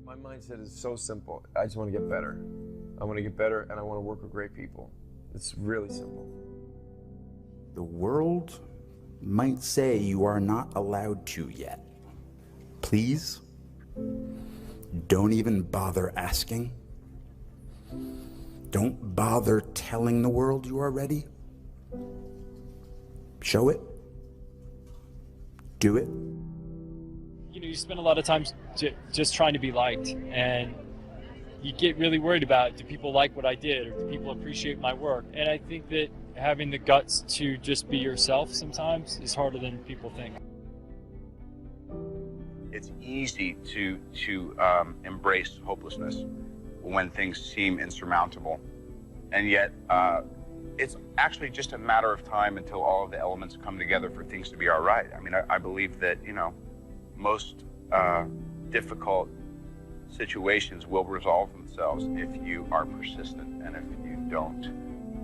My mindset is so simple. I just want to get better. I want to get better, and I want to work with great people. It's really simple. The world might say you are not allowed to yet. Please, don't even bother asking. Don't bother telling the world you are ready. Show it. Do it. You know, you spend a lot of time just trying to be liked, and you get really worried about, do people like what I did, or do people appreciate my work? And I think that having the guts to just be yourself sometimes is harder than people think. It's easy to embrace hopelessness when things seem insurmountable, and yet it's actually just a matter of time until all of the elements come together for things to be all right. I mean, I believe that, you know, most difficult situations will resolve themselves if you are persistent and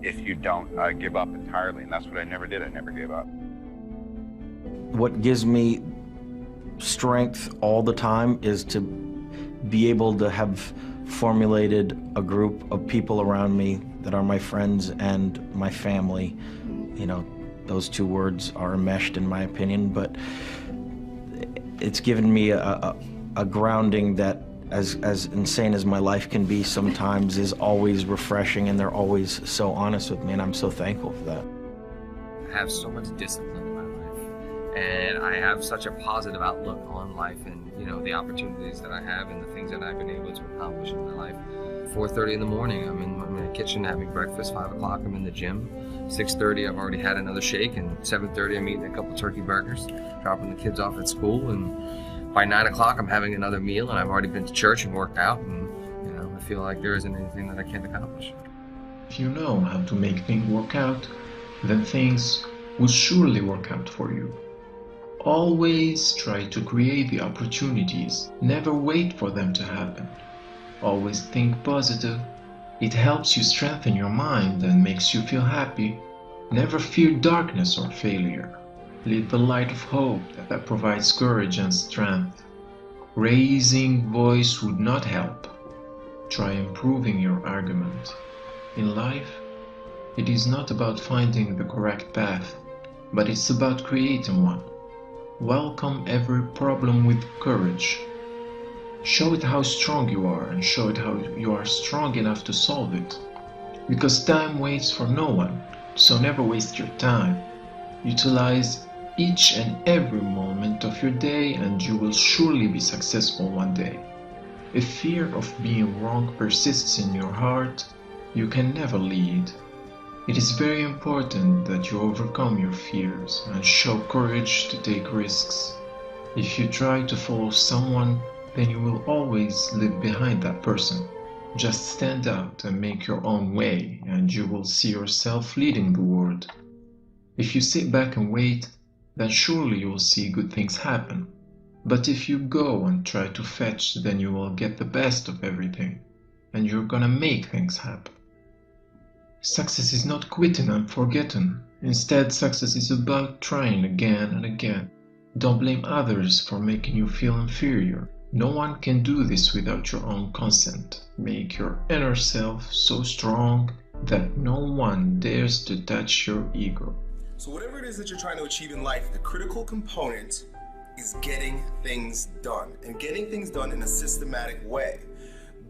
if you don't give up entirely. And that's what I never did. I never gave up. What gives me strength all the time is to be able to have formulated a group of people around me that are my friends and my family. You know, those two words are enmeshed in my opinion, but it's given me a grounding that, as insane as my life can be sometimes, is always refreshing, and they're always so honest with me, and I'm so thankful for that. I have so much discipline in my life, and I have such a positive outlook on life and, you know, the opportunities that I have and the things that I've been able to accomplish in my life. 4:30 in the morning, I'm in the kitchen having breakfast. 5 o'clock, I'm in the gym. 6:30, I've already had another shake, and 7:30, I'm eating a couple turkey burgers, dropping the kids off at school, and by 9 o'clock, I'm having another meal, and I've already been to church and worked out, and, you know, I feel like there isn't anything that I can't accomplish. If you know how to make things work out, then things will surely work out for you. Always try to create the opportunities. Never wait for them to happen. Always think positive. It helps you strengthen your mind and makes you feel happy. Never fear darkness or failure. Lead the light of hope that provides courage and strength. Raising voice would not help. Try improving your argument. In life, it is not about finding the correct path, but it's about creating one. Welcome every problem with courage. Show it how strong you are, and show it how you are strong enough to solve it. Because time waits for no one, so never waste your time. Utilize each and every moment of your day, and you will surely be successful one day. If fear of being wrong persists in your heart, you can never lead. It is very important that you overcome your fears and show courage to take risks. If you try to follow someone, then you will always live behind that person. Just stand out and make your own way, and you will see yourself leading the world. If you sit back and wait, then surely you will see good things happen. But if you go and try to fetch, then you will get the best of everything, and you're gonna make things happen. Success is not quitting and forgetting. Instead, success is about trying again and again. Don't blame others for making you feel inferior. No one can do this without your own consent. Make your inner self so strong that no one dares to touch your ego. So whatever it is that you're trying to achieve in life, the critical component is getting things done, and getting things done in a systematic way.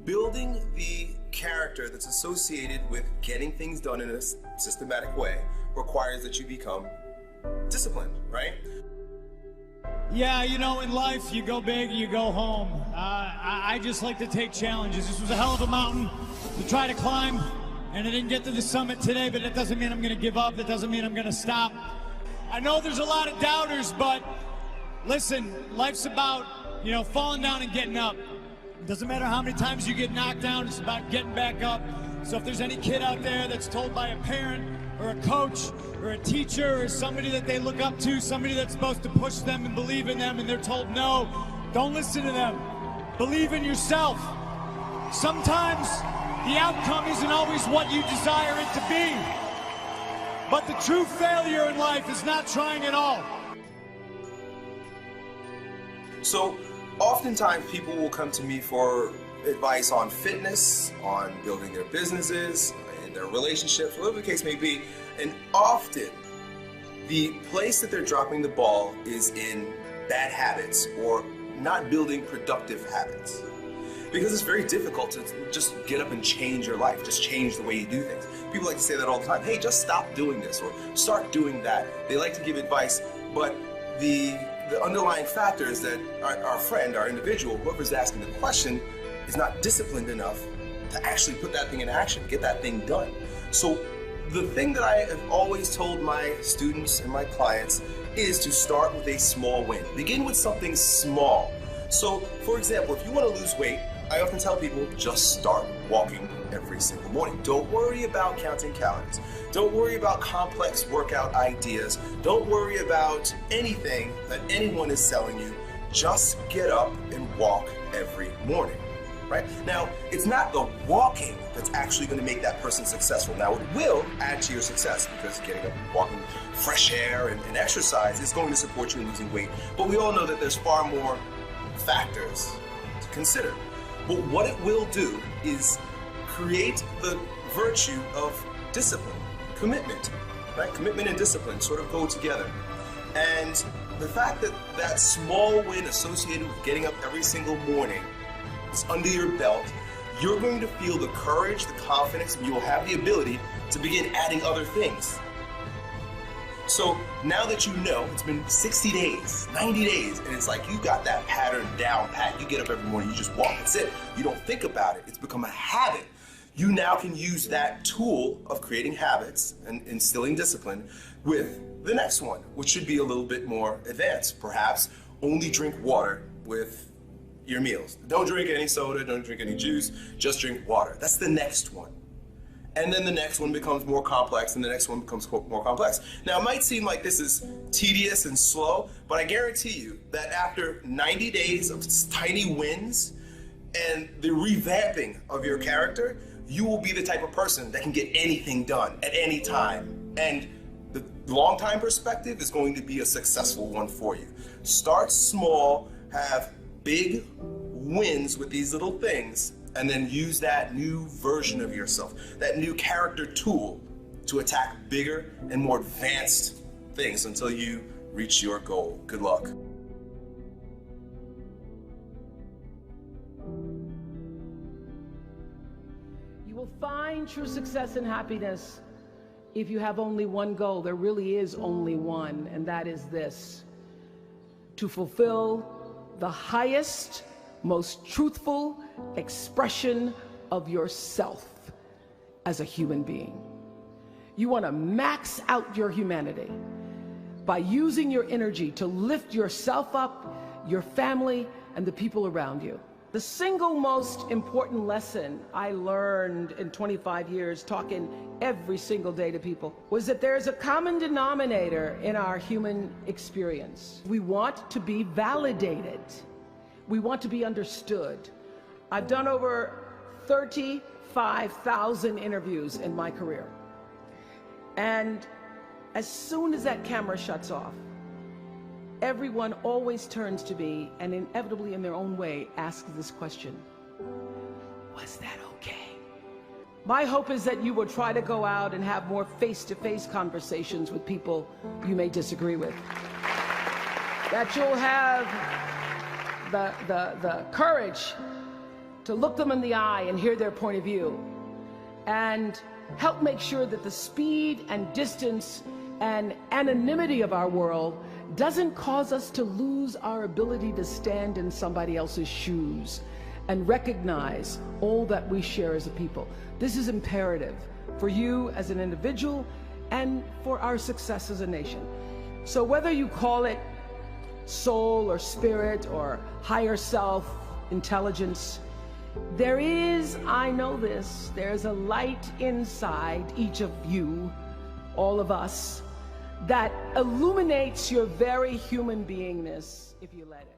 Building the character that's associated with getting things done in a systematic way requires that you become disciplined, right? Yeah, you know, in life, you go big, you go home. I just like to take challenges. This was a hell of a mountain to try to climb, and I didn't get to the summit today, but that doesn't mean I'm going to give up. That doesn't mean I'm going to stop. I know there's a lot of doubters, but listen, life's about, you know, falling down and getting up. It doesn't matter how many times you get knocked down, it's about getting back up. So if there's any kid out there that's told by a parent or a coach or a teacher or somebody that they look up to, somebody that's supposed to push them and believe in them, and they're told no, don't listen to them. Believe in yourself. Sometimes the outcome isn't always what you desire it to be. But the true failure in life is not trying at all. So Oftentimes people will come to me for advice on fitness, on building their businesses, in their relationships, whatever the case may be, and often the place that they're dropping the ball is in bad habits or not building productive habits. Because it's very difficult to just get up and change your life, just change the way you do things. People like to say that all the time, hey, just stop doing this or start doing that. They like to give advice, but the underlying factor is that our friend, our individual, whoever's asking the question, is not disciplined enough to actually put that thing in action, get that thing done. So the thing that I have always told my students and my clients is to start with a small win. Begin with something small. So, for example, if you want to lose weight, I often tell people, just start walking every single morning. Don't worry about counting calories. Don't worry about complex workout ideas. Don't worry about anything that anyone is selling you. Just get up and walk every morning, right? Now, it's not the walking that's actually going to make that person successful. Now, it will add to your success because getting up and walking fresh air and exercise is going to support you in losing weight. But we all know that there's far more factors to consider. But what it will do is create the virtue of discipline, commitment, right? Commitment and discipline sort of go together. And the fact that that small win associated with getting up every single morning is under your belt, you're going to feel the courage, the confidence, and you will have the ability to begin adding other things. So now that you know, it's been 60 days, 90 days, and it's like you got that pattern down pat. You get up every morning, you just walk, that's it. You don't think about it, it's become a habit. You now can use that tool of creating habits and instilling discipline with the next one, which should be a little bit more advanced. Perhaps only drink water with your meals. Don't drink any soda, don't drink any juice, just drink water. That's the next one. And then the next one becomes more complex, and the next one becomes more complex. Now, it might seem like this is tedious and slow, but I guarantee you that after 90 days of tiny wins and the revamping of your character, you will be the type of person that can get anything done at any time. And the long-time perspective is going to be a successful one for you. Start small, have big wins with these little things, and then use that new version of yourself, that new character tool to attack bigger and more advanced things until you reach your goal. Good luck. You will find true success and happiness if you have only one goal. There really is only one, and that is this: to fulfill the highest, most truthful expression of yourself as a human being. You want to max out your humanity by using your energy to lift yourself up, your family, and the people around you. The single most important lesson I learned in 25 years talking every single day to people was that there's a common denominator in our human experience. We want to be validated. We want to be understood. I've done over 35,000 interviews in my career. And as soon as that camera shuts off, everyone always turns to me and inevitably in their own way asks this question: was that okay? My hope is that you will try to go out and have more face-to-face conversations with people you may disagree with. That you'll have the courage to look them in the eye and hear their point of view, and help make sure that the speed and distance and anonymity of our world doesn't cause us to lose our ability to stand in somebody else's shoes and recognize all that we share as a people. This is imperative for you as an individual and for our success as a nation. So whether you call it soul or spirit or higher self, intelligence, there is, I know this, there's a light inside each of you, all of us, that illuminates your very human beingness if you let it.